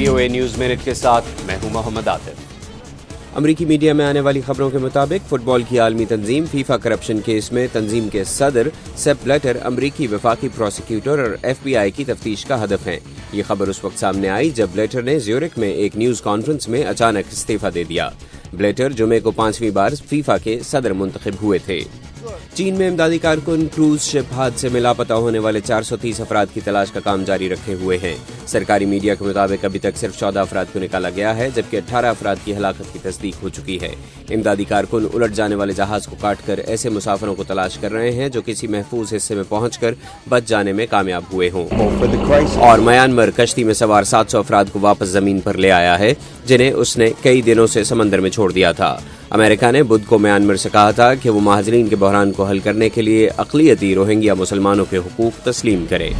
VOA news minute के साथ मैं हूं मोहम्मद आतिफ। अमरीकी मीडिया में आने वाली खबरों के मुताबिक फुटबॉल की आलमी तंजीम फीफा करप्शन केस में तंजीम के सदर सेप ब्लैटर अमरीकी वफाकी प्रोसिक्यूटर और FBI की तफ्तीश का हदफ हैं। ये खबर उस वक्त सामने आई जब ब्लैटर ने ज्यूरिख में एक न्यूज़ कॉन्फ्रेंस में अचानक इस्तीफा दे दिया। ब्लैटर जुमे को 5वीं बार फीफा के सदर मुंतखब हुए थे। चीन में इमदादी कारकुन क्रूज शिप हादसे में लापता होने वाले 430 अफराद की तलाश का काम जारी रखे हुए हैं। सरकारी मीडिया के मुताबिक अभी तक सिर्फ 14 अफराद को निकाला गया है, जबकि 18 अफराद की हलाकत की तस्दीक हो चुकी है। इमदादी कारकुन उलट जाने वाले जहाज को काटकर ऐसे मुसाफिरों को तलाश कर रहे हैं जो किसी महफूज हिस्से में पहुंचकर बच जाने में कामयाब हुए हों। और म्यांमार कश्ती में सवार 700 अफराद को वापस जमीन पर ले आया है, जिन्हें उसने कई दिनों से समंदर में छोड़ दिया था। अमेरिका ने बुध को म्यांमार से कहा था कि वो महाजरीन के बहरान को हल करने के लिए अक़लियती रोहिंग्या मुसलमानों के हुकूक तस्लीम करे।